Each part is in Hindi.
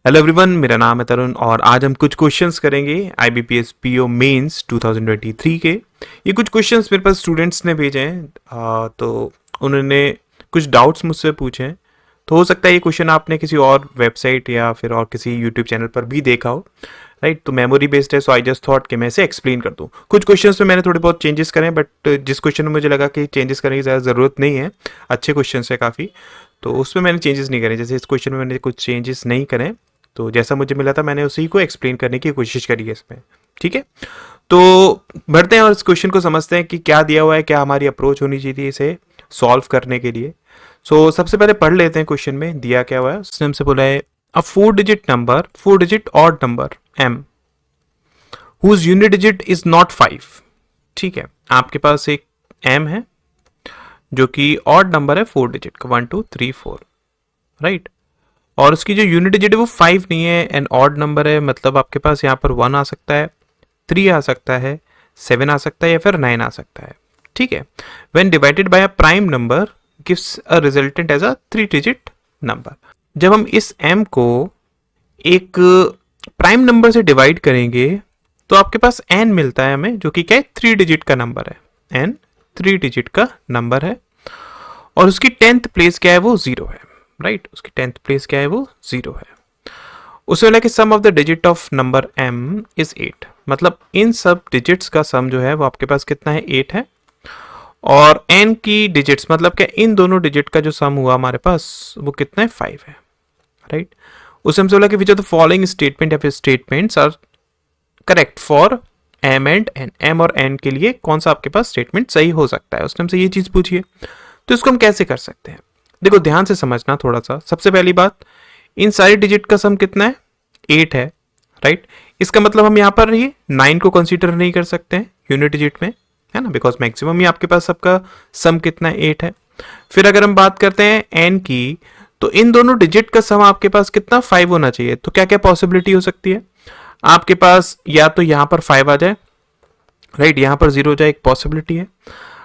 हेलो एवरीवन, मेरा नाम है तरुण और आज हम कुछ क्वेश्चंस करेंगे आईबीपीएस पीओ मेंस 2023 के। ये कुछ क्वेश्चंस मेरे पास स्टूडेंट्स ने भेजे हैं। तो उन्होंने कुछ डाउट्स मुझसे पूछे हैं। तो हो सकता है ये क्वेश्चन आपने किसी और वेबसाइट या फिर और किसी यूट्यूब चैनल पर भी देखा हो, राइट। तो मेमोरी बेस्ड है, सो आई जस्ट थॉट कि मैं इसे एक्सप्लेन कर दूँ। कुछ क्वेश्चंस में मैंने थोड़े बहुत चेंजेस करे, बट जिस क्वेश्चन में मुझे लगा कि चेंजेस करने की ज़्यादा ज़रूरत नहीं है, अच्छे क्वेश्चन है काफ़ी, तो उसमें मैंने चेंजेस नहीं करे। जैसे इस क्वेश्चन में मैंने कुछ चेंजेस नहीं करे, तो जैसा मुझे मिला था मैंने उसी को एक्सप्लेन करने की कोशिश करी है इसमें। ठीक है, तो बढ़ते हैं और इस क्वेश्चन को समझते हैं कि क्या दिया हुआ है, क्या हमारी अप्रोच होनी चाहिए थी इसे सॉल्व करने के लिए। सबसे पहले पढ़ लेते हैं क्वेश्चन में दिया क्या हुआ है। उसने हमसे बोला है a 4 digit odd number m whose unit digit is not 5। ठीक है, आपके पास एक m है जो कि ऑड नंबर है 4 डिजिट का, 1 2 3 4, राइट। और उसकी जो यूनिट डिजिट है वो 5 नहीं है, एंड ऑड नंबर है, मतलब आपके पास यहाँ पर 1 आ सकता है, 3 आ सकता है, 7 आ सकता है या फिर 9 आ सकता है। ठीक है, when divided by a prime number gives a resultant as a 3 digit number. जब हम इस m को एक प्राइम नंबर से डिवाइड करेंगे तो आपके पास n मिलता है हमें, जो कि क्या है, 3 डिजिट का नंबर है। n 3 डिजिट का नंबर है और उसकी 10th प्लेस क्या है, वो 0 है, राइट। उसकी 10th प्लेस क्या है, वो 0 है। उसे बोला कि sum of the digit of number m is 8, मतलब इन सब डिजिट्स का सम जो है वो आपके पास कितना है, 8 है। और n की डिजिट्स मतलब क्या, इन दोनों डिजिट का जो सम हुआ हमारे पास वो कितना है, 5 है, राइट। उसे हमसे बोला कि which of the following statement या फिर statements are correct for m and n, m और n के लिए कौन सा आपके पास स्टेटमेंट सही हो सकता है। उसने हमसे ये चीज पूछी है, तो इसको हम कैसे कर सकते हैं। देखो ध्यान से समझना थोड़ा सा। सबसे पहली बात, इन सारी डिजिट का सम कितना है, 8 है, राइट। इसका मतलब हम यहाँ पर ये 9 को कंसीडर नहीं कर सकते हैं यूनिट डिजिट में, है ना, बिकॉज मैक्सिमम ही आपके पास सबका सम कितना है, 8 है। फिर अगर हम बात करते हैं n की, तो इन दोनों डिजिट का सम आपके पास कितना, 5 होना चाहिए। तो क्या क्या पॉसिबिलिटी हो सकती है आपके पास, या तो यहाँ पर 5 आ जाए, राइट, यहाँ पर 0 हो जाए, एक पॉसिबिलिटी है।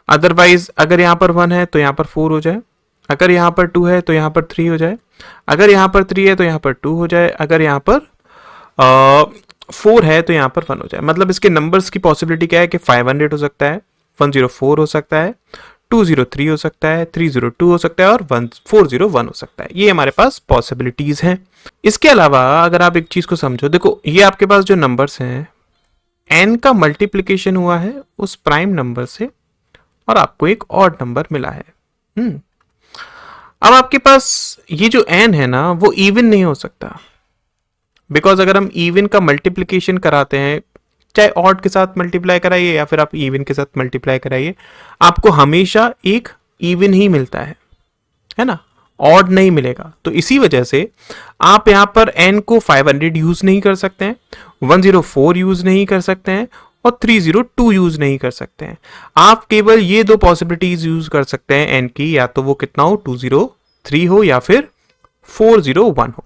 अदरवाइज अगर यहाँ पर 1 है तो यहाँ पर 4 हो जाए, अगर यहाँ पर 2 है तो यहाँ पर 3 हो जाए, अगर यहाँ पर 3 है तो यहाँ पर 2 हो जाए, अगर यहाँ पर 4 है तो यहाँ पर 1 हो जाए। मतलब इसके नंबर्स की पॉसिबिलिटी क्या है कि 500 हो सकता है, 104 हो सकता है, 203 हो सकता है, 302 हो सकता है और 401 हो सकता है। ये हमारे पास पॉसिबिलिटीज हैं। इसके अलावा अगर आप एक चीज को समझो, देखो ये आपके पास जो नंबर्स हैं, n का मल्टीप्लीकेशन हुआ है उस प्राइम नंबर से और आपको एक ऑड नंबर मिला है। अब आपके पास ये जो n है ना, वो इवन नहीं हो सकता, बिकॉज अगर हम इवन का मल्टीप्लीकेशन कराते हैं, चाहे ऑड के साथ मल्टीप्लाई कराइए या फिर आप इवन के साथ मल्टीप्लाई कराइए, आपको हमेशा एक इवन ही मिलता है ना, ऑड नहीं मिलेगा। तो इसी वजह से आप यहां पर n को 500 यूज नहीं कर सकते हैं, 104 यूज नहीं कर सकते हैं और 302 यूज नहीं कर सकते हैं। आप केवल ये दो पॉसिबिलिटीज यूज कर सकते हैं n की, या तो वो कितना हो, 203 हो या फिर 401 हो,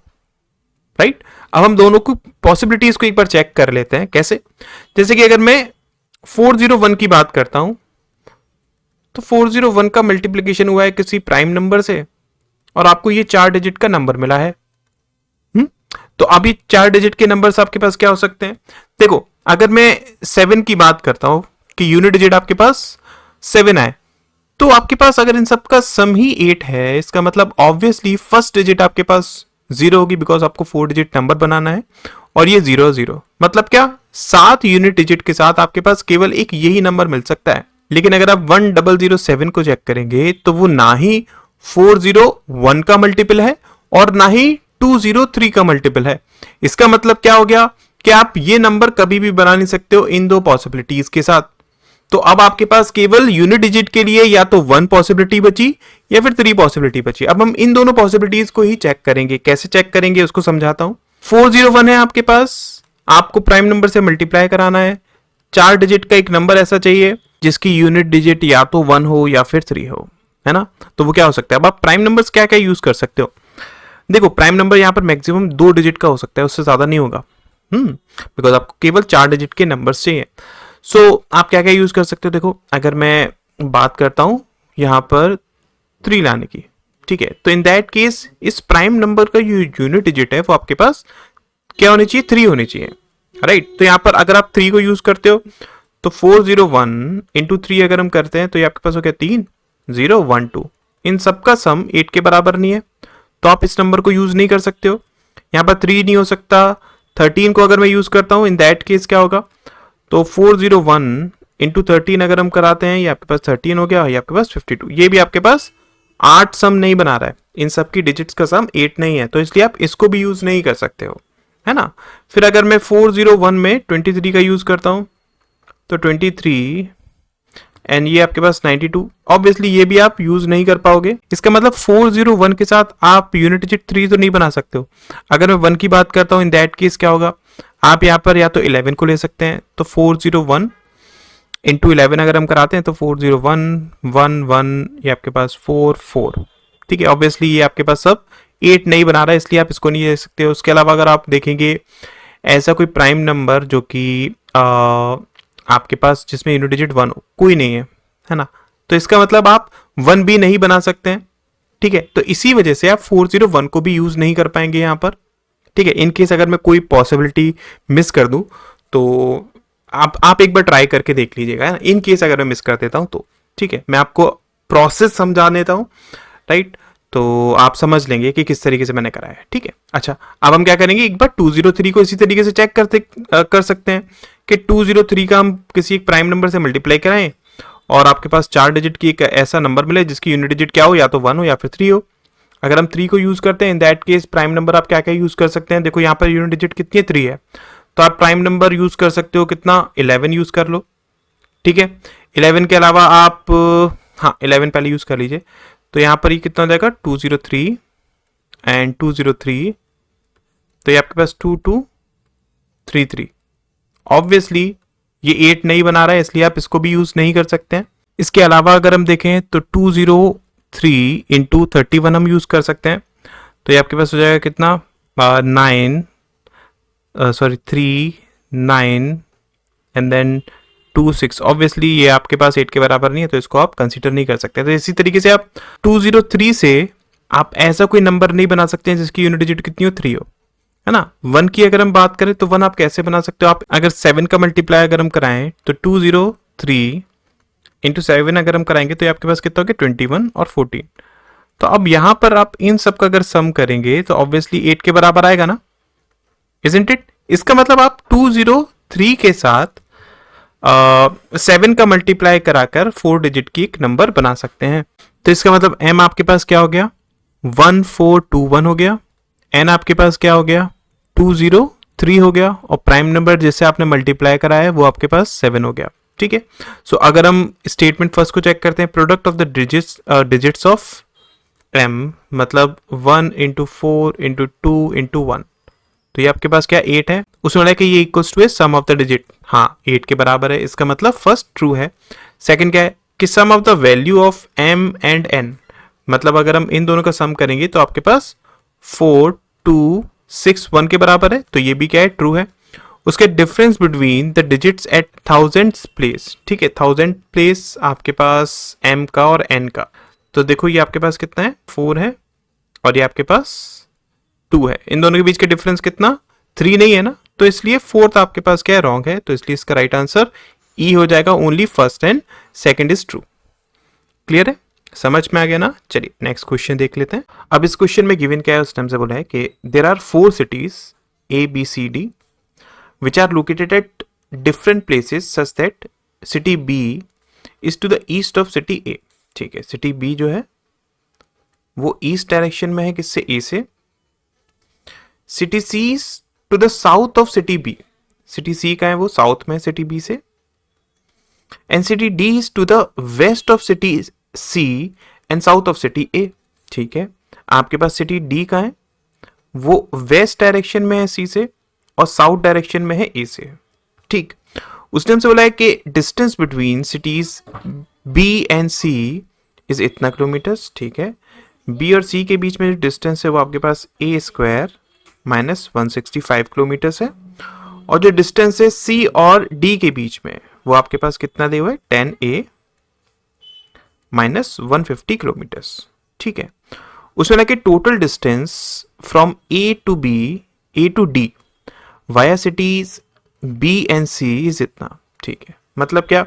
राइट। अब हम दोनों को पॉसिबिलिटीज को एक बार चेक कर लेते हैं। कैसे, जैसे कि अगर मैं 401 की बात करता हूं, तो 401 का मल्टीप्लीकेशन हुआ है किसी प्राइम नंबर से और आपको ये 4 डिजिट का नंबर मिला है। तो अभी 4 डिजिट के नंबर्स आपके पास क्या हो सकते हैं। देखो अगर मैं 7 की बात करता हूं कि यूनिट डिजिट आपके पास 7 आए, तो आपके पास अगर इन सब का सम ही 8 है, इसका मतलब ऑब्वियसली फर्स्ट डिजिट आपके पास 0 होगी, बिकॉज आपको 4 डिजिट नंबर बनाना है और ये 0 0, मतलब क्या, 7 यूनिट डिजिट के साथ आपके पास केवल एक यही नंबर मिल सकता है। लेकिन अगर आप 1007 को चेक करेंगे तो वो ना ही 401 का मल्टीपल है और ना ही 203 का मल्टीपल है। इसका मतलब क्या हो गया कि आप ये नंबर कभी भी बना नहीं सकते हो इन दो पॉसिबिलिटीज के साथ। तो अब आपके पास केवल यूनिट डिजिट के लिए या तो 1 पॉसिबिलिटी बची या फिर 3 पॉसिबिलिटी बची। अब हम इन दोनों पॉसिबिलिटीज को ही चेक करेंगे। कैसे चेक करेंगे उसको समझाता हूं। 401 है आपके पास, आपको प्राइम नंबर से मल्टीप्लाई कराना है, 4 डिजिट का एक नंबर ऐसा चाहिए जिसकी यूनिट डिजिट या तो 1 हो या फिर 3 हो, है ना। तो वो क्या हो सकता है। अब आप प्राइम नंबर्स क्या क्या यूज कर सकते हो। देखो प्राइम नंबर यहां पर मैक्सिमम 2 डिजिट का हो सकता है, उससे ज्यादा नहीं होगा, बिकॉज आपको केवल 4 डिजिट के नंबर्स चाहिए। आप क्या क्या यूज कर सकते हो। देखो अगर मैं बात करता हूं यहां पर 3 लाने की, ठीक है, तो इन दैट केस इस प्राइम नंबर का जो यूनिट डिजिट है वो आपके पास क्या होनी चाहिए, 3 होनी चाहिए, राइट। तो यहाँ पर अगर आप 3 को यूज करते हो तो 401 इंटू 3 अगर हम करते हैं तो ये आपके पास हो गया 3012। इन सबका सम 8 के बराबर नहीं है, तो आप इस नंबर को यूज नहीं कर सकते हो। यहाँ पर 3 नहीं हो सकता। 13 को अगर मैं यूज करता हूं इन दैट केस क्या होगा, तो 401 इंटू 13 अगर हम कराते हैं ये आपके पास 13 हो गया, ये आपके पास 52। ये भी आपके पास 8 सम नहीं बना रहा है, इन सब की डिजिट्स का सम 8 नहीं है, तो इसलिए आप इसको भी यूज नहीं कर सकते हो, है ना। फिर अगर मैं 401 में 23 का यूज करता हूं तो 23 एंड ये आपके पास 92, ऑब्वियसली ये भी आप यूज नहीं कर पाओगे। इसका मतलब 401 के साथ आप यूनिट डिजिट 3 तो नहीं बना सकते हो। अगर मैं 1 की बात करता हूं इन दैट केस क्या होगा, आप यहाँ पर या तो 11 को ले सकते हैं, तो 401 इंटू 11 अगर हम कराते हैं तो 40111 ये आपके पास 44, ठीक है। ऑब्वियसली ये आपके पास सब 8 नहीं बना रहा है, इसलिए आप इसको नहीं ले सकते हो। उसके अलावा अगर आप देखेंगे ऐसा कोई प्राइम नंबर जो कि आपके पास जिसमें यूनिट डिजिट 1 हो, कोई नहीं है ना, तो इसका मतलब आप 1 भी नहीं बना सकते हैं, ठीक है। तो इसी वजह से आप 401 को भी यूज नहीं कर पाएंगे यहाँ पर, ठीक है। इन केस अगर मैं कोई पॉसिबिलिटी मिस कर दूं तो आप एक बार ट्राई करके देख लीजिएगा, है ना। इन केस अगर मैं मिस कर देता हूं तो ठीक है, मैं आपको प्रोसेस समझा देता हूं, राइट, तो आप समझ लेंगे कि किस तरीके से मैंने कराया है, ठीक है। अच्छा, अब हम क्या करेंगे, एक बार 203 को इसी तरीके से चेक कर सकते हैं कि 203 का हम किसी एक प्राइम नंबर से मल्टीप्लाई कराएं और आपके पास 4 डिजिट की एक ऐसा नंबर मिले जिसकी यूनिट डिजिट क्या हो, या तो 1 हो या फिर 3 हो। अगर हम 3 को यूज करते हैं in that case prime number आप क्या क्या यूज कर सकते हैं, देखो यहाँ पर यूनिट डिजिट कितनी है, 3 है, तो आप प्राइम नंबर यूज कर सकते हो कितना, 11 यूज कर लो, ठीक है। 11 के अलावा आप हाँ 11 पहले यूज कर लीजिए, तो यहां पर ये कितना हो जाएगा 203 एंड 203, तो ये आपके पास 2233। ऑब्वियसली ये 8 नहीं बना रहा है, इसलिए आप इसको भी यूज नहीं कर सकते हैं। इसके अलावा अगर हम देखें तो 203 इंटू 31 हम यूज कर सकते हैं, तो ये आपके पास हो जाएगा कितना 3 9 एंड देन 2 6। ऑब्वियसली ये आपके पास 8 के बराबर नहीं है, तो इसको आप कंसीडर नहीं कर सकते। तो इसी तरीके से आप 203 से आप ऐसा कोई नंबर नहीं बना सकते हैं जिसकी यूनिट डिजिट कितनी हो, 3 हो, है ना। 1 की अगर हम बात करें तो 1 आप कैसे बना सकते हो, आप अगर 7 का मल्टीप्लाई अगर हम कराएं तो 203 इंटू 7 अगर हम कराएंगे तो ये आपके पास कितना हो गया 21 और 14। तो अब यहां पर आप इन सब का अगर सम करेंगे तो ऑब्वियसली 8 के बराबर आएगा ना, इजंट इट। इसका मतलब आप 203 के साथ 7 का मल्टीप्लाई कराकर 4 डिजिट की एक नंबर बना सकते हैं। तो इसका मतलब m आपके पास क्या हो गया 1421 हो गया, n आपके पास क्या हो गया 203 हो गया, और प्राइम नंबर जिससे आपने मल्टीप्लाई कराया है वो आपके पास 7 हो गया, ठीक है। सो अगर हम स्टेटमेंट फर्स्ट को चेक करते हैं, product of the digits of m मतलब 1 इंटू 4 इंटू 2 इंटू 1, तो ये आपके पास क्या 8 है, उसमें बोला कि ये equals to sum of the digit, हाँ 8 के बराबर है, इसका मतलब फर्स्ट ट्रू है। सेकंड क्या है कि sum of the value of m and n, मतलब अगर हम इन दोनों का सम करेंगे तो आपके पास 4261 के बराबर है, तो ये भी क्या है ट्रू है। उसके difference between the digits at 1000 place, ठीक है, 1000 प्लेस आपके पास m का और n का, तो देखो ये आपके पास कितना है 4 है और ये आपके पास 2 है, इन दोनों के बीच का डिफरेंस कितना 3 नहीं है ना, तो इसलिए फोर्थ आपके पास क्या है रॉन्ग है, तो इसलिए इसका राइट आंसर ई हो जाएगा, only first and second is true. Clear है, समझ में आ गया ना। चलिए नेक्स्ट क्वेश्चन देख लेते हैं। अब इस क्वेश्चन में गिवन क्या है, उस टाइम से बोला है कि there are 4 cities A B C D which are located at different places such that city B is to the east of city A, ठीक है। सिटी बी जो है वो ईस्ट डायरेक्शन में है, किससे ए से। City C to the south of city B, city C का है वो साउथ में सिटी बी से, and city D is to the west of city C and south of city A, ठीक है। आपके पास सिटी डी का है वो वेस्ट डायरेक्शन में है सी से और साउथ डायरेक्शन में है ए से, ठीक। उसने हमसे बोला है कि distance between cities B and C is इतना किलोमीटर्स, ठीक है। बी और सी के बीच में जो डिस्टेंस है वो आपके पास ए स्क्वायर माइनस 165 किलोमीटर्स है, और जो डिस्टेंस है सी और डी के बीच में वो आपके पास कितना दे हुआ है 10a माइनस 150 किलोमीटर्स, ठीक है। उसमें ना कि total distance from A to B, A to D via cities B and C is इतना। ठीक है, मतलब क्या,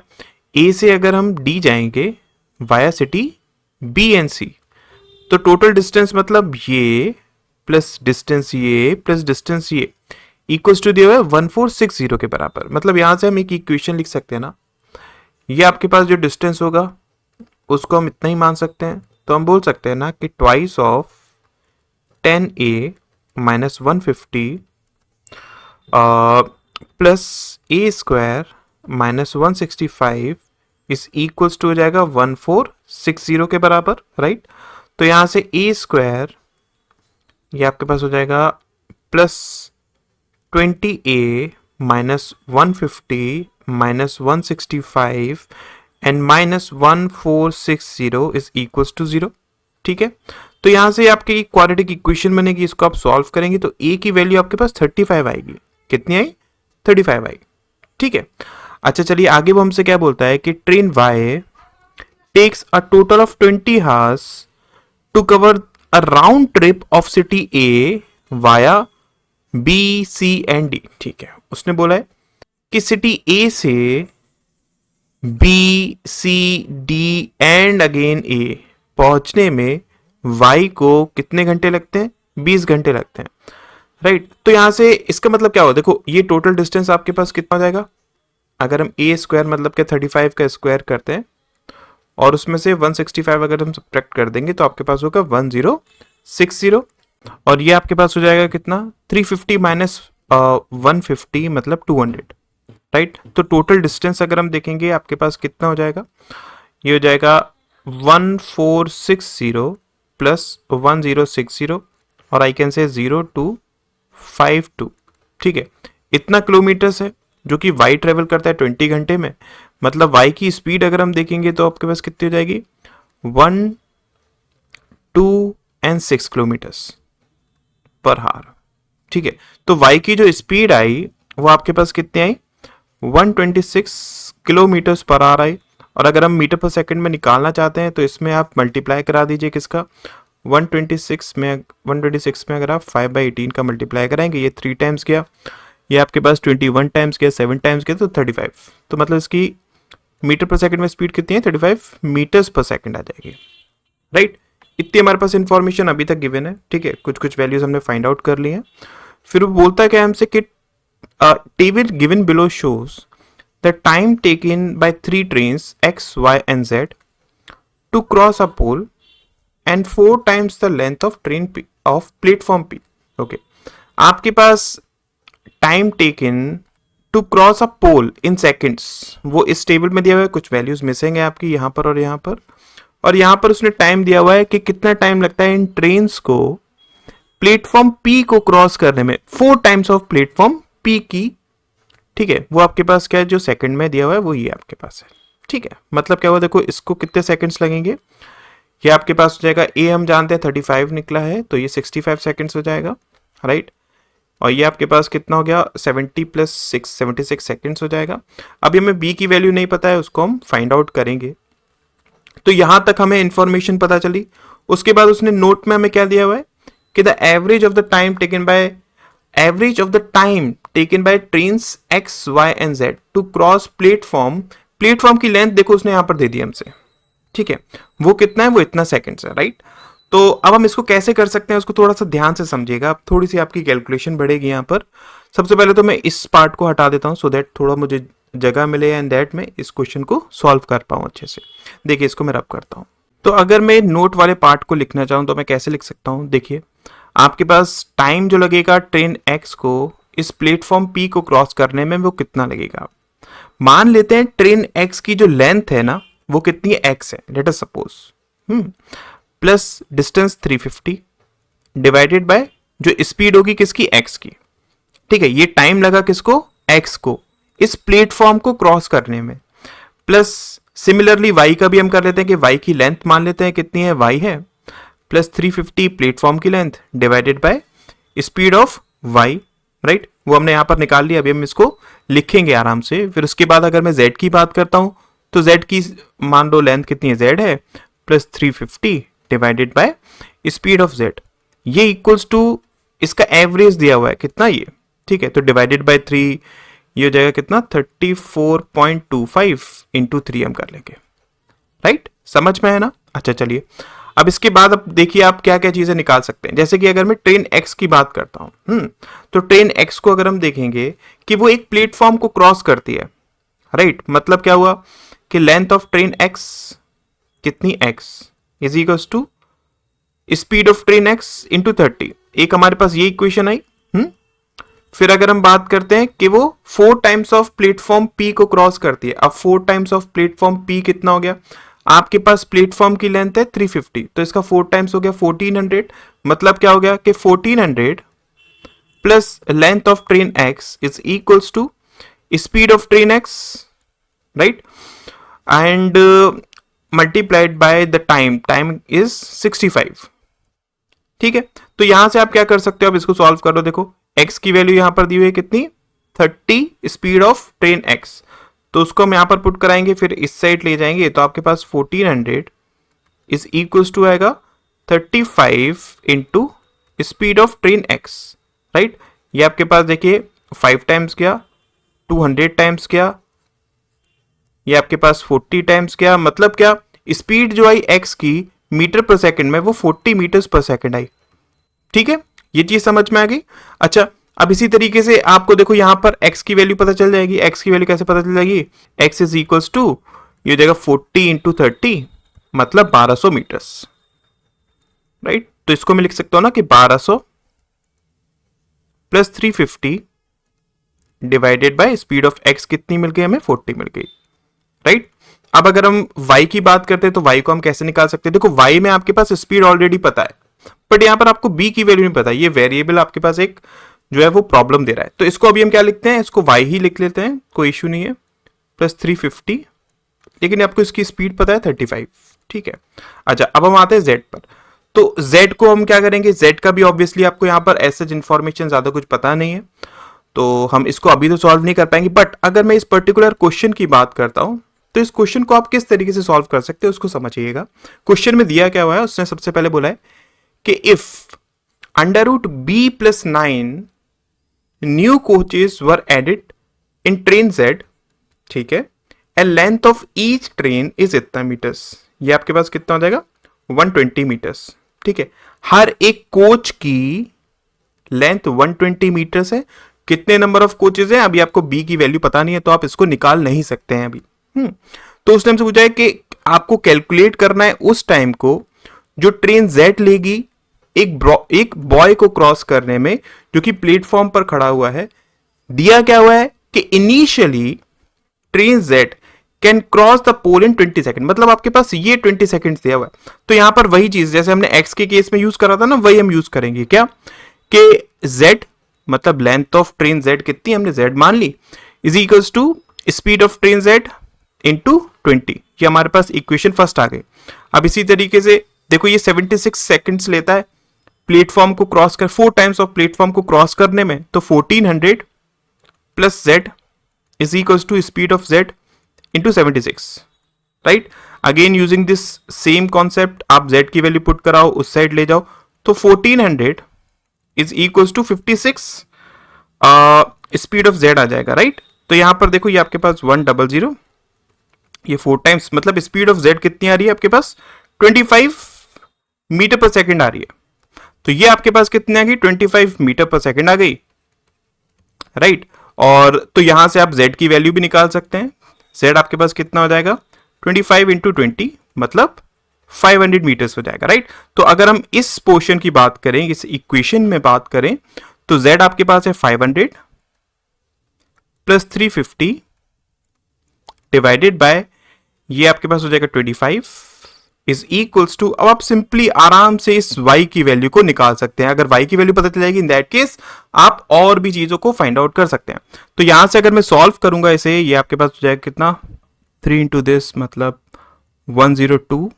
ए से अगर हम डी जाएंगे वाया सिटी बी एंड सी, तो टोटल डिस्टेंस मतलब ये प्लस डिस्टेंस ये प्लस डिस्टेंस ये इक्वल्स टू दिया हुआ है 1460 के बराबर। मतलब यहां से हम एक इक्वेशन लिख सकते हैं ना, ये आपके पास जो डिस्टेंस होगा उसको हम इतना ही मान सकते हैं। तो हम बोल सकते हैं ना कि twice of 10a minus 150 plus a square minus 165 is equals to हो जाएगा 1460 के बराबर, राइट। तो यहां से ए स्क्वायर ये आपके पास हो जाएगा plus 20a minus 150 minus 165 and minus 1460 is equals to 0। ठीक है, तो यहां से आपकी क्वाड्रेटिक इक्वेशन बनेगी, इसको आप सॉल्व करेंगे तो a की वैल्यू आपके पास 35 आएगी। कितनी आई? 35 आई। ठीक है, अच्छा चलिए आगे वो हमसे क्या बोलता है कि train y takes a total of 20 hours to cover a round trip of city A via B, C and D। ठीक है, उसने बोला है कि सिटी A से B, C, D and again A पहुंचने में y को कितने घंटे लगते हैं? 20 घंटे लगते हैं, राइट। तो यहां से इसका मतलब क्या हो, देखो ये टोटल डिस्टेंस आपके पास कितना हो जाएगा, अगर हम a स्क्वायर मतलब के 35 का स्क्वायर करते हैं और उसमें से 165 अगर हम सब्ट्रैक्ट कर देंगे तो आपके पास होगा 1060, और ये आपके पास हो जाएगा कितना, 350 माइनस 150 मतलब 200, राइट। तो टोटल डिस्टेंस अगर हम देखेंगे आपके पास कितना हो जाएगा, ये हो जाएगा 1460 प्लस 1060 और आई कैन से 0252। ठीक है, इतना किलोमीटर्स है जो कि y ट्रेवल करता है 20 घंटे में। मतलब y की स्पीड अगर हम देखेंगे तो आपके पास कितनी हो जाएगी, 1, 2 एंड 6 किलोमीटर्स पर हार। ठीक है, तो y की जो स्पीड आई वो आपके पास कितनी आई, 126 किलोमीटर्स पर आवर आई। और अगर हम मीटर पर सेकंड में निकालना चाहते हैं तो इसमें आप मल्टीप्लाई करा दीजिए किसका, 126 में अगर आप 5/18 का मल्टीप्लाई कराएंगे, ये 3 टाइम्स गया, ये आपके पास 21 टाइम्स गया, 7 टाइम्स गया तो 35। तो मतलब इसकी मीटर पर सेकंड में स्पीड कितनी है, 35 मीटर्स पर सेकंड आ जाएगी, राइट। इतनी हमारे पास इंफॉर्मेशन अभी तक गिवन है। ठीक है, कुछ कुछ वैल्यूज हमने फाइंड आउट कर ली हैं। फिर वो बोलता है क्या हमसे कि table given below shows the time taken by 3 trains x, y and z to cross a pole and 4 times the length of train of platform P। Okay, आपके पास time taken to cross a pole in seconds, वो इस टेबल में दिया हुआ है, कुछ वैल्यूज मिसिंग है आपकी यहाँ पर और यहाँ पर, और यहाँ पर उसने टाइम दिया हुआ है कि कितना टाइम लगता है इन ट्रेन्स को प्लेटफॉर्म P को क्रॉस करने में, 4 टाइम्स ऑफ प्लेटफॉर्म P की। ठीक है, वो आपके पास क्या है जो सेकंड में दिया हुआ है वो ये आपके पास है। ठीक है, मतलब क्या हुआ, देखो इसको कितने सेकंड्स लगेंगे, ये आपके पास हो जाएगा a हम जानते हैं 35 निकला है तो ये 65 सेकंड्स हो जाएगा, राइट। और ये आपके पास कितना हो गया, 70 प्लस 6 76 सेकंड्स हो जाएगा। अभी हमें b की वैल्यू नहीं पता है, उसको हम फाइंड आउट करेंगे। तो यहां तक हमें इंफॉर्मेशन पता चली। उसके बाद उसने नोट में हमें क्या दिया हुआ है कि the average of the time taken by trains x, y and z to cross platform की लेंथ देखो उसने यहां पर दे दी हमसे। ठीक है, वो कितना है, वो इतना सेकंड्स है, राइट। तो अब हम इसको कैसे कर सकते हैं उसको थोड़ा सा ध्यान से समझिएगा, अब थोड़ी सी आपकी कैलकुलेशन बढ़ेगी यहाँ पर। सबसे पहले तो मैं इस पार्ट को हटा देता हूँ सो दैट थोड़ा मुझे जगह मिले एंड दैट मैं इस क्वेश्चन को सॉल्व कर पाऊँ अच्छे से। देखिए इसको मैं रब करता हूँ। तो अगर मैं नोट वाले पार्ट को लिखना चाहूँ तो मैं कैसे लिख सकता हूँ, देखिए आपके पास टाइम जो लगेगा ट्रेन x को इस प्लेटफॉर्म P को क्रॉस करने में वो कितना लगेगा। मान लेते हैं ट्रेन x की जो लेंथ है ना वो कितनी है, x है, let us suppose, plus distance 350 divided by जो स्पीड होगी किसकी, x की। ठीक है, ये टाइम लगा किसको, x को इस प्लेटफॉर्म को क्रॉस करने में, प्लस सिमिलरली y का भी हम कर लेते हैं कि y की लेंथ मान लेते हैं कितनी है, y है, प्लस 350 प्लेटफॉर्म की length divided by speed of y, right. वो हमने यहां पर निकाल लिया, अभी हम इसको लिखेंगे आराम से। फिर उसके बाद अगर मैं z की बात करता हूं तो z की मान लो लेंथ कितनी है, z है, plus 350 divided by speed of Z, ये इक्वल्स टू इसका एवरेज दिया हुआ है कितना ये, ठीक है, तो डिवाइडेड बाय 3 ये हो जाएगा कितना 34.25 इंटू 3 हम कर लेंगे, राइट, समझ में है ना। अच्छा चलिए, अब इसके बाद अब देखिए आप क्या क्या चीजें निकाल सकते हैं। जैसे कि अगर मैं ट्रेन एक्स की बात करता हूं, तो ट्रेन एक्स को अगर हम देखेंगे कि वो एक प्लेटफॉर्म को क्रॉस करती है, राइट, मतलब क्या हुआ कि लेंथ ऑफ ट्रेन एक्स कितनी, X is equals to speed of train X into 30, एक हमारे पास ये इक्वेशन आई। फिर अगर हम बात करते हैं कि वो 4 टाइम्स ऑफ प्लेटफॉर्म पी को क्रॉस करती है, अब 4 टाइम्स ऑफ प्लेटफॉर्म पी कितना हो गया, आपके पास प्लेटफॉर्म की लेंथ है 350, तो इसका 4 टाइम्स हो गया 1400, मतलब क्या हो गया कि 1400 plus length of train X is equals to speed of train X, right, and multiplied by the time, time is 65, ठीक है। तो यहां से आप क्या कर सकते हो, अब इसको सॉल्व करो, देखो x की वैल्यू यहां पर दी हुई है कितनी 30 स्पीड ऑफ ट्रेन x, तो उसको हम यहां पर पुट कराएंगे, फिर इस साइड ले जाएंगे, तो आपके पास 1400 इज इक्वल्स टू आएगा 35 into speed of train x, right. ये आपके पास देखिए 5 टाइम्स गया, 200 टाइम्स गया, ये आपके पास 40 टाइम्स गया, मतलब क्या स्पीड जो आई x की मीटर पर सेकंड में वो 40 मीटर्स पर सेकंड आई, ठीक है, ये चीज समझ में आ गई। अच्छा, अब इसी तरीके से आपको देखो यहां पर x की वैल्यू पता चल जाएगी, x की वैल्यू कैसे पता चल जाएगी, x इज इक्वल्स टू ये हो जाएगा 40 इंटू 30, मतलब 1200 मीटर्स, राइट। तो इसको मैं लिख सकता हूं ना कि 1200 plus 350 divided by speed of x कितनी मिल गई हमें, 40 मिल गई, राइट। अब अगर हम y की बात करते हैं तो y को हम कैसे निकाल सकते हैं, देखो y में आपके पास स्पीड ऑलरेडी पता है, बट यहां पर आपको b की वैल्यू नहीं पता, ये वेरिएबल आपके पास एक जो है वो प्रॉब्लम दे रहा है, तो इसको अभी हम क्या लिखते हैं, इसको y ही लिख लेते हैं, कोई इश्यू नहीं है, प्लस 350, लेकिन आपको इसकी स्पीड पता है 35, ठीक है। अच्छा, अब हम आते हैं z पर, तो z को हम क्या करेंगे, z का भी ऑब्वियसली आपको यहां पर ऐसा इंफॉर्मेशन ज्यादा कुछ पता नहीं है, तो हम इसको अभी तो सॉल्व नहीं कर पाएंगे, बट अगर मैं इस पर्टिकुलर क्वेश्चन की बात करता हूं तो इस क्वेश्चन को आप किस तरीके से सॉल्व कर सकते हो उसको समझिएगा। क्वेश्चन में दिया क्या हुआ है, उसने सबसे पहले बोला है कि if √b+9 new coaches were added in train z, ठीक है, and length of each train is इतना मीटर्स, ये आपके पास कितना हो जाएगा 120 मीटर्स, ठीक है। हर एक कोच की लेंथ 120 मीटर्स है, कितने नंबर ऑफ कोचेस हैं, अभी आपको b की वैल्यू पता नहीं है तो आप इसको निकाल नहीं सकते हैं अभी। तो उसने हमसे पूछा है कि आपको कैलकुलेट करना है उस टाइम को जो ट्रेन Z लेगी एक बॉय को क्रॉस करने में जो कि प्लेटफॉर्म पर खड़ा हुआ है। दिया क्या हुआ है कि initially train Z can cross the pole in 20 second, मतलब आपके पास ये 20 सेकंड्स दिया हुआ है। तो यहां पर वही चीज जैसे हमने x के केस में यूज करा था ना, वही हम यूज करेंगे, क्या कि Z मतलब लेंथ ऑफ ट्रेन Z कितनी हमने Z मान ली is equals to speed of train Z into 20, ये हमारे पास इक्वेशन फर्स्ट आ गई। अब इसी तरीके से देखो ये 76 सेकंड्स लेता है प्लेटफॉर्म को क्रॉस कर, 4 टाइम्स ऑफ प्लेटफॉर्म को क्रॉस करने में, तो 1400 plus Z is equals to speed of Z into 76, right. Again using this same concept आप Z की वैल्यू पुट कराओ, उस साइड ले जाओ, तो 1400 is equals to 56 speed of Z आ जाएगा, राइट। तो यहां पर देखो ये आपके पास 100, ये 4 टाइम्स, मतलब स्पीड ऑफ Z कितनी आ रही है आपके पास 25 मीटर पर सेकंड आ रही है, तो ये आपके पास कितनी आ गई 25 मीटर पर सेकंड आ गई, राइट। और तो यहां से आप Z की वैल्यू भी निकाल सकते हैं, Z आपके पास कितना हो जाएगा 25 इंटू 20, मतलब 500 मीटर्स हो जाएगा, राइट। तो अगर हम इस पोर्शन की बात करें, इस इक्वेशन में बात करें, तो Z आपके पास है 500 प्लस 350 डिवाइडेड बाय ये आपके पास हो जाएगा 25 इज इक्वल्स टू, अब आप सिंपली आराम से इस y की वैल्यू को निकाल सकते हैं। अगर y की वैल्यू पता चल जाएगी इन दैट केस आप और भी चीजों को फाइंड आउट कर सकते हैं। तो यहां से अगर मैं सॉल्व करूंगा इसे, ये आपके पास हो जाएगा कितना 3 इंटू दिस मतलब 102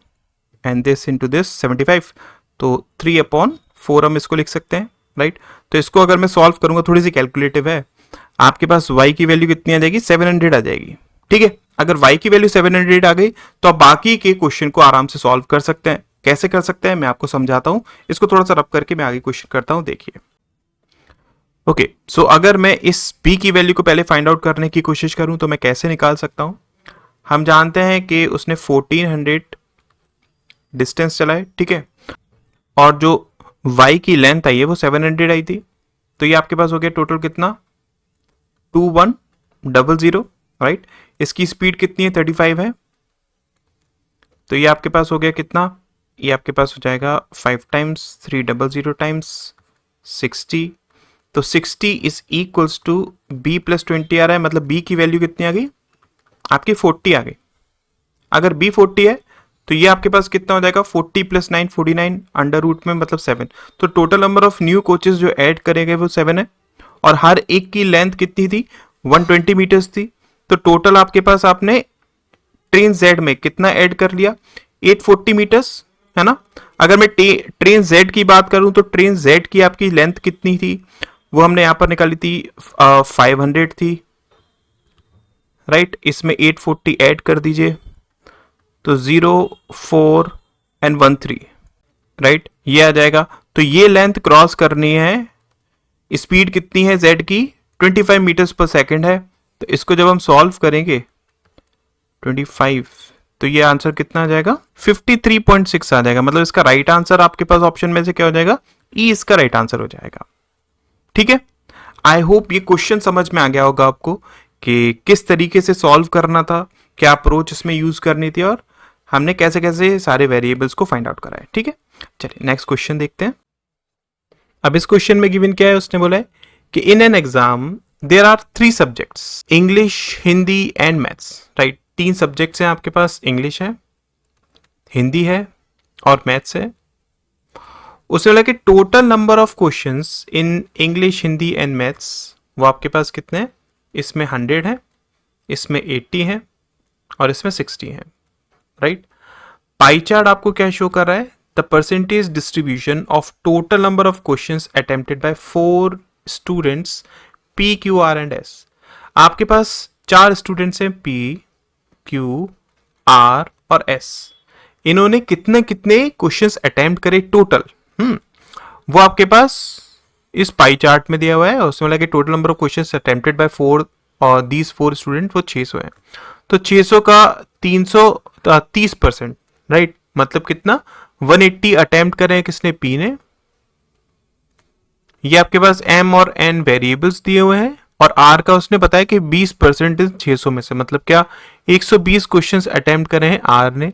एंड दिस इंटू दिस 75, तो 3/4 हम इसको लिख सकते हैं, राइट। तो इसको अगर मैं सॉल्व करूंगा, थोड़ी सी कैलकुलेटिव है, आपके पास y की वैल्यू कितनी आ जाएगी 700 आ जाएगी, ठीक है। अगर y की वैल्यू 700 आ गई तो आप बाकी के क्वेश्चन को आराम से सॉल्व कर सकते हैं, कैसे कर सकते हैं मैं आपको समझाता हूं, इसको थोड़ा सा रब करके मैं आगे क्वेश्चन करता हूं, देखिए। ओके, सो अगर मैं इस p की वैल्यू को पहले फाइंड आउट करने की कोशिश करूं तो मैं कैसे निकाल सकता हूं। हम जानते हैं कि उसने 1400 डिस्टेंस चला है, ठीक है, और जो y की लेंथ आई है वो 700 आई थी, तो ये आपके पास हो गया टोटल कितना, 2100, राइट। इसकी स्पीड कितनी है, 35 है, तो ये आपके पास हो गया कितना, ये आपके पास हो जाएगा 5 टाइम्स 300 टाइम्स 60, तो 60 is equals to b plus 20 आ रहा है, मतलब b की वैल्यू कितनी आ गई आपकी 40 आ गई। अगर b 40 है तो ये आपके पास कितना हो जाएगा, 40 प्लस 9 49 अंडर रूट में मतलब 7, तो total number of new coaches जो ऐड करेंगे वो 7 है, और हर एक की लेंथ कितनी थी, 120 मीटर्स थी, तो टोटल आपके पास आपने ट्रेन Z में कितना ऐड कर लिया, 840 मीटर्स, है ना। अगर मैं ट्रेन Z की बात करूं तो ट्रेन Z की आपकी लेंथ कितनी थी, वो हमने यहां पर निकाली थी 500 थी, राइट। इसमें 840 ऐड कर दीजिए तो 0 4 एंड 1 3, राइट, ये आ जाएगा। तो ये लेंथ क्रॉस करनी है, स्पीड कितनी है Z की, 25 मीटर्स पर सेकेंड है, तो इसको जब हम सॉल्व करेंगे 25, तो ये आंसर कितना आ जाएगा, 53.6 आ जाएगा। मतलब इसका राइट आंसर आपके पास ऑप्शन में से क्या हो जाएगा, ई इसका राइट आंसर हो जाएगा। ठीक है, आई होप ये क्वेश्चन समझ में आ गया होगा आपको कि किस तरीके से सॉल्व करना था, क्या अप्रोच इसमें यूज करनी थी, और हमने कैसे कैसे सारे वेरिएबल्स को फाइंड आउट करा है। ठीक है, चलिए नेक्स्ट क्वेश्चन देखते हैं। अब इस क्वेश्चन में गिवन क्या है, उसने बोला है कि in an exam there are 3 subjects, English, Hindi and maths, right. 3 subjects हैं आपके पास, इंग्लिश है, हिंदी है और मैथ्स है। उसने बोला कि total number of questions in English, Hindi and maths वो आपके पास कितने हैं, इसमें 100 है, इसमें 80 है और इसमें 60 है, राइट। पाई चार्ट आपको क्या शो कर रहा है, the percentage distribution of total number of questions attempted by 4 students P, Q, R and S। आपके पास 4 स्टूडेंट्स हैं, P, Q, R और S। इन्होंने कितने कितने क्वेश्चंस अटेम्प्ट करे टोटल, वो आपके पास इस पाई चार्ट में दिया हुआ है। उसमें लगे total number of questions attempted by 4 और दीज 4 स्टूडेंट वो 600 है, तो 600 का 330%, राइट। मतलब कितना, 180 अटेम्प्ट करे किसने, P ने। ये आपके पास M और N वेरिएबल्स दिए हुए हैं, और R का उसने बताया कि 20% 600 में से, मतलब क्या 120 क्वेश्चंस अटेम्प्ट करे हैं R ने।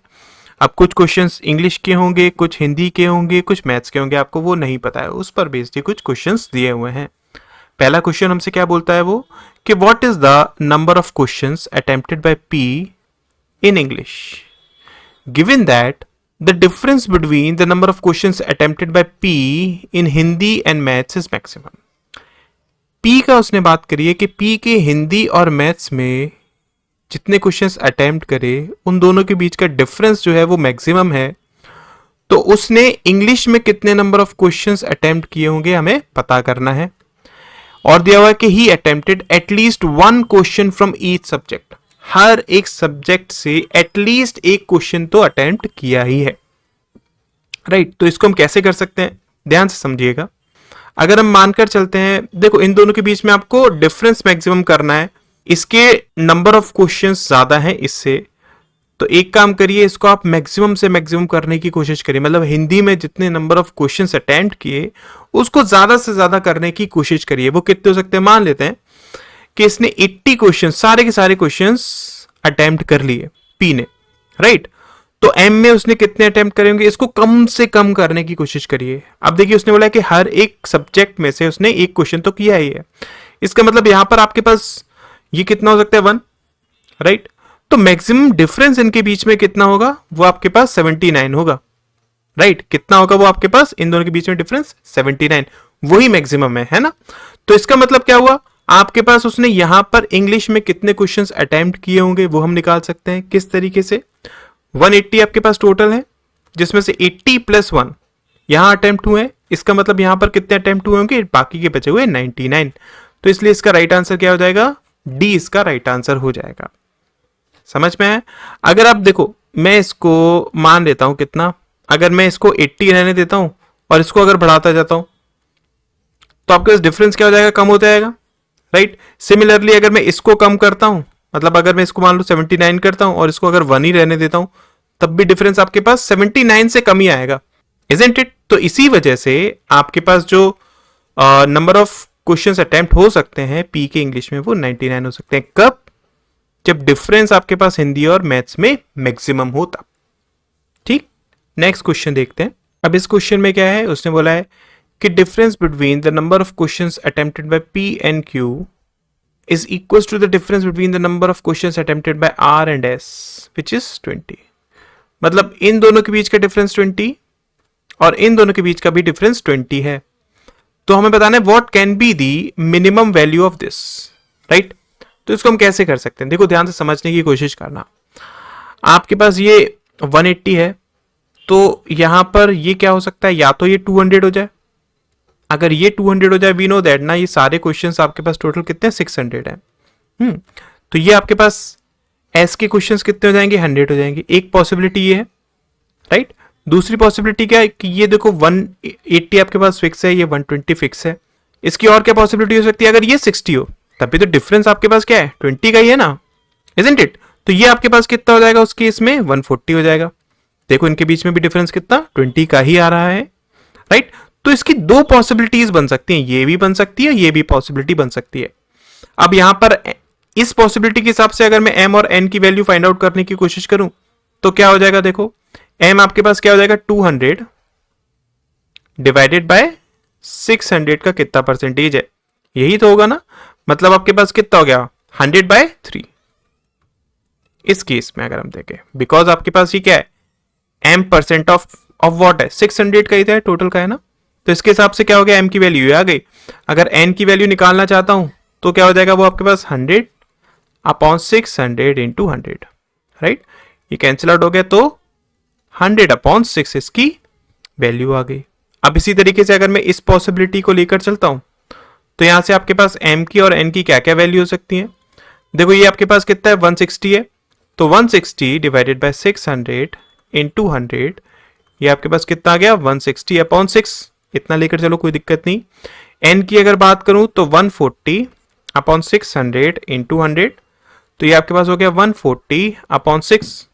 अब कुछ क्वेश्चंस इंग्लिश के होंगे, कुछ हिंदी के होंगे, कुछ मैथ्स के होंगे, आपको वो नहीं पता है, उस पर बेस्ड कुछ क्वेश्चंस दिए हुए हैं। पहला क्वेश्चन हमसे क्या बोलता है वो, कि what is the number of questions attempted by P in English given that the difference between the number of questions attempted by P in Hindi and maths is maximum। P का उसने बात करी है कि P के हिंदी और मैथ्स में जितने क्वेश्चंस अटेम्प्ट करे उन दोनों के बीच का डिफरेंस जो है वो मैक्सिमम है, तो उसने इंग्लिश में कितने नंबर ऑफ क्वेश्चंस अटेम्प्ट किए होंगे हमें पता करना है। और दिया हुआ है कि he attempted at least 1 question from each subject, हर एक सब्जेक्ट से एटलीस्ट एक क्वेश्चन तो अटेम्प्ट किया ही है, राइट। तो इसको हम कैसे कर सकते हैं, ध्यान से समझिएगा। अगर हम मानकर चलते हैं, देखो इन दोनों के बीच में आपको डिफरेंस मैक्सिमम करना है, इसके नंबर ऑफ क्वेश्चंस ज्यादा हैं इससे, तो एक काम करिए, इसको आप मैक्सिमम से मैक्सिमम करने की कोशिश करिए। मतलब हिंदी में जितने नंबर ऑफ क्वेश्चंस अटेम्प्ट किए उसको ज्यादा से ज्यादा करने की कोशिश करिए। वो कितने हो सकते हैं, मान लेते हैं कि इसने 80 क्वेश्चन, सारे के सारे क्वेश्चंस अटेम्प्ट कर लिए P ने, राइट। तो M में उसने कितने अटेम्प्ट करेंगे, इसको कम से कम करने की कोशिश करिए। अब देखिए उसने बोला कि हर एक सब्जेक्ट में से उसने एक क्वेश्चन तो किया ही है, इसका मतलब यहां पर आपके पास ये कितना हो सकता है, 1, राइट। तो मैक्सिमम डिफरेंस इनके बीच में कितना होगा, वो आपके पास 79 होगा, राइट। कितना होगा वो आपके पास इन दोनों के बीच में डिफरेंस, 79, वही मैक्सिमम है ना। तो इसका मतलब क्या हुआ, आपके पास उसने यहां पर इंग्लिश में कितने क्वेश्चंस अटेम्प्ट किए होंगे वो हम निकाल सकते हैं। किस तरीके से, 180 आपके पास टोटल है, जिसमें से 80 प्लस 1 यहां अटेम्प्ट हुए, इसका मतलब यहां पर कितने अटेम्प्ट हुए होंगे, बाकी के बचे हुए 99। तो इसलिए इसका राइट आंसर क्या हो जाएगा, डी इसका राइट आंसर हो जाएगा। समझ में है। अगर आप देखो, मैं इसको मान लेता हूं कितना, अगर मैं इसको 80 रहने देता हूं और इसको अगर बढ़ाता जाता हूं तो आपके पास डिफरेंस क्या हो जाएगा, कम होता जाएगा, राइट। सिमिलरली अगर मैं इसको कम करता हूं, मतलब अगर मैं इसको मान लो 79 करता हूं और इसको अगर 1 ही रहने देता हूं, तब भी डिफरेंस आपके पास 79 से कम ही आएगा, इजंट इट। तो इसी वजह से आपके पास जो नंबर ऑफ क्वेश्चंस अटेम्प्ट हो सकते हैं पी के इंग्लिश में वो 99 हो सकते हैं। कब? जब डिफरेंस आपके पास हिंदी और मैथ्स में मैक्सिमम होता। ठीक, नेक्स्ट क्वेश्चन देखते हैं। अब इस क्वेश्चन में क्या है, उसने बोला है कि difference between the number of questions attempted by P and Q is equals to the difference between the number of questions attempted by R and S which is 20। मतलब इन दोनों के बीच का डिफरेंस 20 और इन दोनों के बीच का भी डिफरेंस 20 है। तो हमें बताना है what can be the minimum value of this, right. तो इसको हम कैसे कर सकते हैं, देखो ध्यान से समझने की कोशिश करना। आपके पास ये 180 है, तो यहां पर ये क्या हो सकता है, या तो ये 200 हो जाए। अगर ये 200 हो जाए, वी नो दैट ना, ये सारे क्वेश्चंस आपके पास टोटल कितने 600 है। तो ये आपके पास एस के क्वेश्चंस कितने हो जाएंगे, 100 हो जाएंगे। एक पॉसिबिलिटी ये है, राइट। दूसरी पॉसिबिलिटी क्या है कि ये देखो 180 आपके पास फिक्स है, ये 120 फिक्स है। इसकी और क्या पॉसिबिलिटी हो सकती है, अगर ये 60 हो तब भी तो डिफरेंस आपके पास क्या है, 20 का ही है ना, इजंट इट। तो ये आपके पास कितना हो जाएगा उस केस में, 140 हो जाएगा। देखो इनके बीच में भी डिफरेंस कितना 20 का ही आ रहा है, राइट। तो इसकी दो पॉसिबिलिटीज बन सकती हैं, ये भी बन सकती है, ये भी पॉसिबिलिटी बन सकती है। अब यहां पर इस पॉसिबिलिटी के हिसाब से अगर मैं m और n की वैल्यू फाइंड आउट करने की कोशिश करूं तो क्या हो जाएगा, देखो m आपके पास क्या हो जाएगा, 200 डिवाइडेड बाय 600 का कितना परसेंटेज है, यही तो होगा ना। मतलब आपके पास कितना हो गया, 100/3। इस केस में अगर हम देखें, बिकॉज आपके पास ये क्या है, m परसेंट ऑफ व्हाट है, 600 का ही है, टोटल का है ना। तो इसके हिसाब से क्या हो गया, m की वैल्यू आ गई। अगर n की वैल्यू निकालना चाहता हूं तो क्या हो जाएगा, वो आपके पास 100/600 इंटू 100, राइट। ये कैंसिल आउट हो गया, तो 100/6 इसकी वैल्यू आ गई। अब इसी तरीके से अगर मैं इस पॉसिबिलिटी को लेकर चलता हूं तो यहां से आपके पास m की और n की क्या क्या वैल्यू हो सकती है। देखो ये आपके पास कितना है, 160 है, तो 160 डिवाइडेड बाय 600 इंटू 100, ये आपके पास कितना आ गया, 160/6। इतना लेकर चलो, कोई दिक्कत नहीं। n की अगर बात करूं तो 140/600 इंटू 100, तो ये आपके पास हो गया 140/6,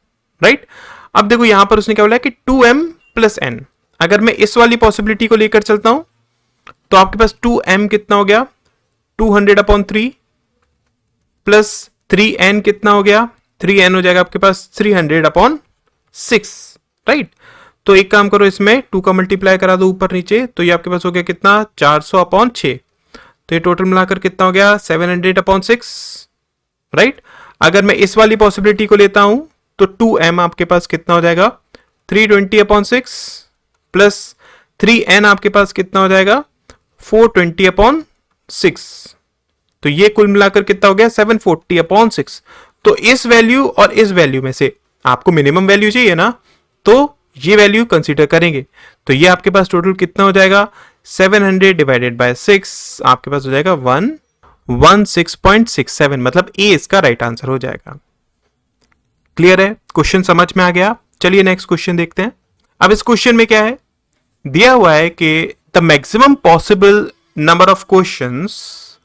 राइट। अब देखो यहां पर उसने क्या बोला है कि 2m प्लस n। अगर मैं इस वाली पॉसिबिलिटी को लेकर चलता हूं तो आपके पास 2m कितना हो गया, 200/3 प्लस 3n कितना हो गया, 3n हो जाएगा आपके पास 300/6, राइट। तो एक काम करो, इसमें 2 का मल्टीप्लाई करा दो ऊपर नीचे, तो ये आपके पास हो गया कितना, 400/6। तो ये टोटल मिलाकर कितना हो गया, 700/6, राइट। अगर मैं इस वाली पॉसिबिलिटी को लेता हूं तो 2m आपके पास कितना हो जाएगा, 320/6 प्लस 3n आपके पास कितना हो जाएगा, 420/6। तो ये कुल मिलाकर कितना हो गया, 740/6। तो इस वैल्यू और इस वैल्यू में से आपको मिनिमम वैल्यू चाहिए ना, तो ये वैल्यू कंसीडर करेंगे। तो ये आपके पास टोटल कितना हो जाएगा, 700 डिवाइडेड बाय 6 आपके पास हो जाएगा 116.67, मतलब ए इसका राइट आंसर हो जाएगा। क्लियर है, क्वेश्चन समझ में आ गया। चलिए नेक्स्ट क्वेश्चन देखते हैं। अब इस क्वेश्चन में क्या है, दिया हुआ है कि the maximum possible number of questions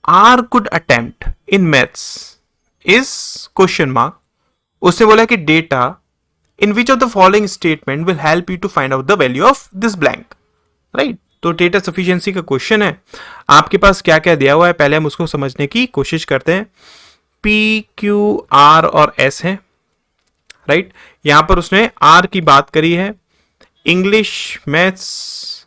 R could attempt in maths is question mark. उसने बोला कि data in which of the following statement will help you to find out the value of this blank, right। तो डेटा सफिशिएंसी का क्वेश्चन है, आपके पास क्या क्या दिया हुआ है, पहले हम उसको समझने की कोशिश करते हैं। P, Q, R और S है, राइट। यहां पर उसने R की बात करी है। इंग्लिश मैथ्स,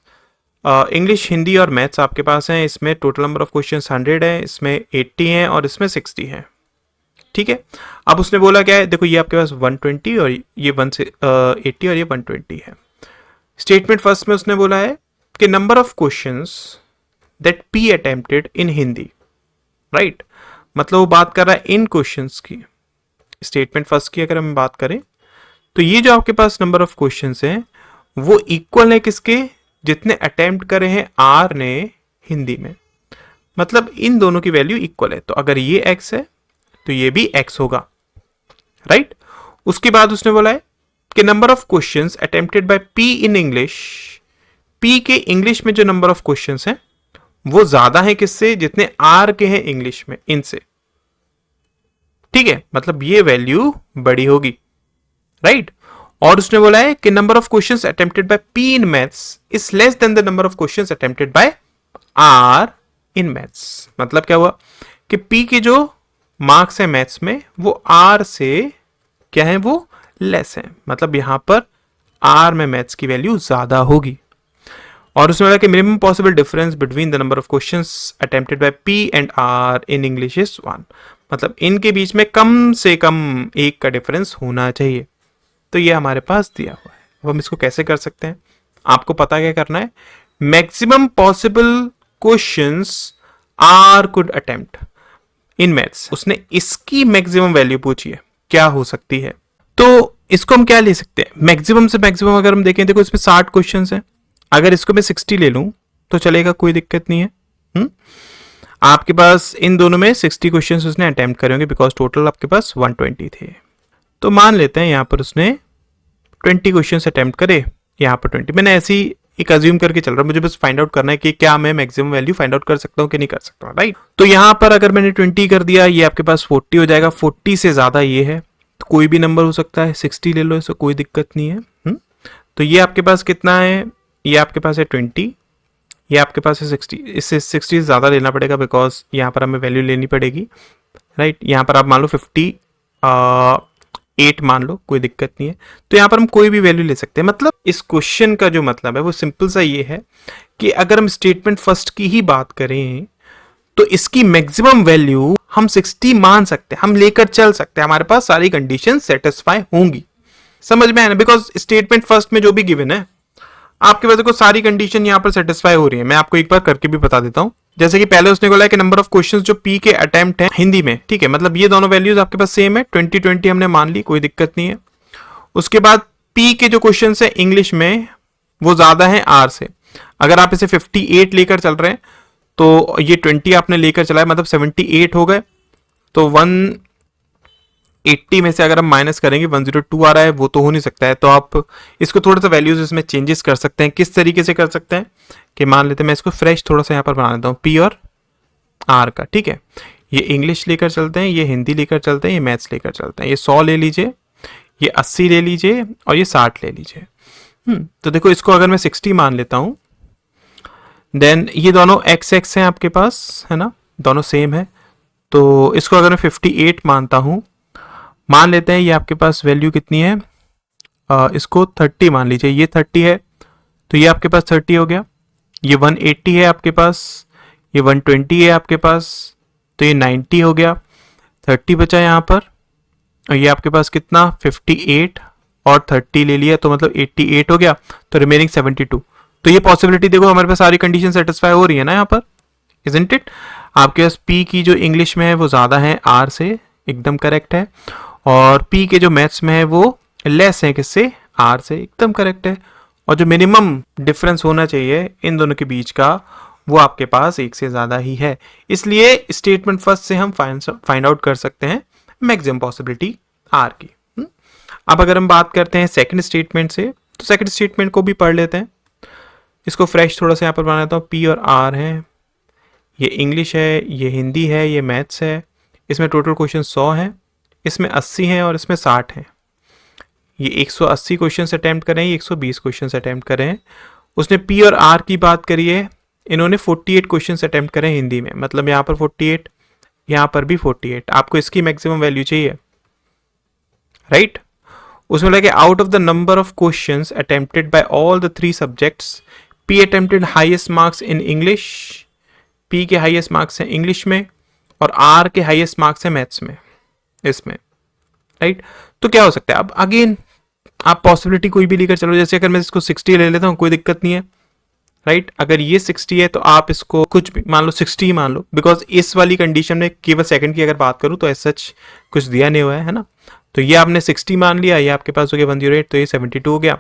इंग्लिश हिंदी और मैथ्स आपके पास हैं। इसमें टोटल नंबर ऑफ क्वेश्चन 100 है, इसमें 80 है और इसमें 60 है, ठीक है। अब उसने बोला क्या है, देखो ये आपके पास 120 और ये 180 और ये 120 है। स्टेटमेंट फर्स्ट में उसने बोला है कि number of questions that P attempted in Hindi, right. मतलब वो बात कर रहा है इन क्वेश्चंस की। स्टेटमेंट फर्स्ट की अगर हम बात करें तो ये जो आपके पास नंबर ऑफ क्वेश्चंस हैं वो इक्वल है किसके, जितने अटेम्प्ट करे हैं आर ने हिंदी में। मतलब इन दोनों की वैल्यू इक्वल है। तो अगर ये x है तो ये भी x होगा, राइट। उसके बाद उसने बोला है कि number of questions attempted by P in English, P के इंग्लिश में जो नंबर ऑफ क्वेश्चंस हैं वो ज्यादा है किससे, जितने आर के हैं इंग्लिश में इनसे। ठीक है, मतलब ये वैल्यू बड़ी होगी, राइट। और उसने बोला है कि number of questions attempted by P in maths is less than the number of questions attempted by R in maths. मतलब क्या हुआ कि पी के जो मार्क्स है मैथ्स में वो आर से क्या है, वो लेस है। मतलब यहां पर आर में मैथ्स की वैल्यू ज्यादा होगी। और उसमें बोला कि minimum possible difference between the number of questions attempted by P and R in English is 1। मतलब इनके बीच में कम से कम एक का डिफरेंस होना चाहिए। तो ये हमारे पास दिया हुआ है। अब हम इसको कैसे कर सकते हैं, आपको पता क्या करना है, maximum possible questions R could attempt in maths. उसने इसकी मैक्सिमम वैल्यू पूछी है, क्या हो सकती है। तो इसको हम क्या ले सकते हैं, मैक्सिमम से मैक्सिमम अगर हम देखें, देखो इसमें 60 क्वेश्चन हैं, अगर इसको मैं 60 ले लूं तो चलेगा, कोई दिक्कत नहीं है। आपके पास इन दोनों में 60 क्वेश्चन उसने अटेम्प्ट करे होंगे, बिकॉज टोटल आपके पास 120 थे। तो मान लेते हैं यहां पर उसने 20 क्वेश्चन अटेम्प्ट करे, यहां पर 20। मैंने ऐसी एक अज्यूम करके चल रहा हूं, मुझे बस फाइंड आउट करना है कि क्या मैं मैक्सिमम वैल्यू फाइंड आउट कर सकता हूं कि नहीं कर सकता हूं, राइट। तो यहां पर अगर मैंने 20 कर दिया, ये आपके पास 40 हो जाएगा। 40 से ज्यादा ये है तो कोई भी नंबर हो सकता है, 60 ले लो, इससे कोई दिक्कत नहीं है। तो ये आपके पास कितना है, ये आपके पास है 20, ये आपके पास है 60। इससे 60 से ज्यादा लेना पड़ेगा बिकॉज यहाँ पर हमें वैल्यू लेनी पड़ेगी, राइट। यहाँ पर आप मान लो 58 मान लो, कोई दिक्कत नहीं है। तो यहाँ पर हम कोई भी वैल्यू ले सकते हैं। मतलब इस क्वेश्चन का जो मतलब है वो सिंपल सा ये है कि अगर हम स्टेटमेंट फर्स्ट की ही बात करें तो इसकी मैक्सिमम वैल्यू हम 60 मान सकते हैं, हम लेकर चल सकते हैं, हमारे पास सारी कंडीशन सेटिस्फाई होंगी। समझ में आया ना, बिकॉज स्टेटमेंट फर्स्ट में जो भी गिवन है आपके वजह को सारी कंडीशन यहां पर सेटिस्फाई हो रही है। मैं आपको एक बार करके भी बता देता हूं। जैसे कि पहले उसने बोला कि नंबर ऑफ क्वेश्चंस जो पी के अटेम्प्ट हैं हिंदी में, ठीक है, मतलब ये दोनों वैल्यूज आपके पास सेम है, 20 हमने मान ली, कोई दिक्कत नहीं है। उसके बाद पी के जो क्वेश्चन है इंग्लिश में वो ज्यादा है आर से। अगर आप इसे 58 लेकर चल रहे हैं तो ये 20 आपने लेकर चला है, मतलब 78 हो गए। तो 180 में से अगर हम माइनस करेंगे 102 आ रहा है, वो तो हो नहीं सकता है। तो आप इसको थोड़ा सा वैल्यूज इसमें चेंजेस कर सकते हैं। किस तरीके से कर सकते हैं कि मान लेते हैं, मैं इसको फ्रेश थोड़ा सा यहाँ पर बना लेता हूँ, पी और आर का, ठीक है। ये इंग्लिश लेकर चलते हैं, ये हिंदी लेकर चलते हैं, ये मैथ्स लेकर चलते हैं। ये 100 ले लीजिए, ये 80 ले लीजिए और ये 60 ले लीजिए। तो देखो इसको अगर मैं 60 मान लेता हूँ, देन ये दोनों एक्स एक्स हैं आपके पास, है ना, दोनों सेम है। तो इसको अगर मैं 58 मानता हूँ, मान लेते हैं ये आपके पास वैल्यू कितनी है, इसको 30 मान लीजिए, ये 30 है तो ये आपके पास 30 हो गया। ये 180 है आपके पास, ये 120 है आपके पास, तो ये 90 हो गया। 30 बचा यहाँ पर और ये आपके पास कितना 58 और 30 ले लिया, तो मतलब 88 हो गया। तो रिमेनिंग 72। तो ये पॉसिबिलिटी देखो हमारे पास सारी कंडीशन सेटिस्फाई हो रही है ना यहाँ पर, इजंट इट। आपके पास पी की जो इंग्लिश में है वो ज़्यादा है आर से, एकदम करेक्ट है। और पी के जो मैथ्स में है वो लेस है किससे, आर से, एकदम करेक्ट है। और जो मिनिमम डिफरेंस होना चाहिए इन दोनों के बीच का वो आपके पास एक से ज़्यादा ही है। इसलिए स्टेटमेंट फर्स्ट से हम फाइंड आउट कर सकते हैं मैक्सिमम पॉसिबिलिटी आर की। अब अगर हम बात करते हैं सेकंड स्टेटमेंट से, तो सेकंड स्टेटमेंट को भी पढ़ लेते हैं। इसको फ्रेश थोड़ा सा यहाँ पर बना लेता हूँ। पी और आर है, ये इंग्लिश है, ये हिंदी है, ये मैथ्स है। इसमें टोटल क्वेश्चन 100 हैं, इसमें 80 हैं और इसमें 60 हैं। ये 180 क्वेश्चन अटैम्प्ट करें, ये 120 क्वेश्चन अटैम्प्ट करें। उसने पी और आर की बात करी है, इन्होंने 48 क्वेश्चन अटैम्प्ट करें हिंदी में, मतलब यहाँ पर 48, यहाँ पर भी 48। आपको इसकी मैक्सिमम वैल्यू चाहिए, राइट। उसमें लगे out of the number of questions attempted by all the 3 subjects, P attempted highest marks in English. P के हाईएस्ट मार्क्स हैं इंग्लिश में और आर के हाईएस्ट मार्क्स हैं मैथ्स में, इसमें, राइट। तो क्या हो सकता है, अब अगेन आप पॉसिबिलिटी कोई भी लेकर चलो। जैसे अगर मैं इसको 60 ले लेता हूँ, कोई दिक्कत नहीं है, राइट। अगर ये 60 है तो आप इसको कुछ भी मान लो, 60 ही मान लो, बिकॉज इस वाली कंडीशन में केवल सेकंड की अगर बात करूँ तो ऐसा कुछ दिया नहीं हुआ है ना। तो ये आपने 60 मान लिया, ये आपके पास हो गया 108, तो ये 72 हो गया।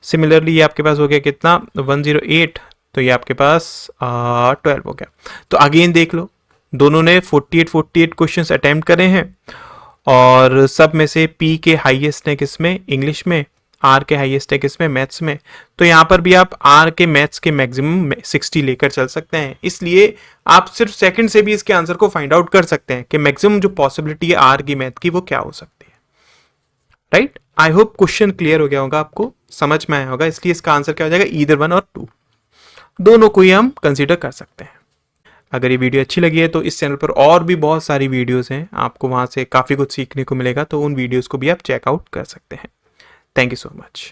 सिमिलरली ये आपके पास हो गया कितना 108, तो ये आपके पास 12 हो गया। तो अगेन देख लो, दोनों ने 48 क्वेश्चंस अटेम्प्ट करे हैं और सब में से पी के हाईएस्ट है किसमें, इंग्लिश में, आर के हाईएस्ट है किसमें, मैथ्स में। तो यहाँ पर भी आप आर के मैथ्स के मैक्सिमम 60 लेकर चल सकते हैं। इसलिए आप सिर्फ सेकंड से भी इसके आंसर को फाइंड आउट कर सकते हैं कि मैक्सिमम जो पॉसिबिलिटी है आर की मैथ की वो क्या हो सकती है। Right, I hope question clear हो गया होगा, आपको समझ में आया होगा। इसलिए इसका आंसर क्या हो जाएगा, ईदर 1 और 2, दोनों को ही हम कंसीडर कर सकते हैं। अगर ये वीडियो अच्छी लगी है तो इस चैनल पर और भी बहुत सारी वीडियोस हैं, आपको वहां से काफ़ी कुछ सीखने को मिलेगा, तो उन वीडियोस को भी आप चेकआउट कर सकते हैं। Thank you so much.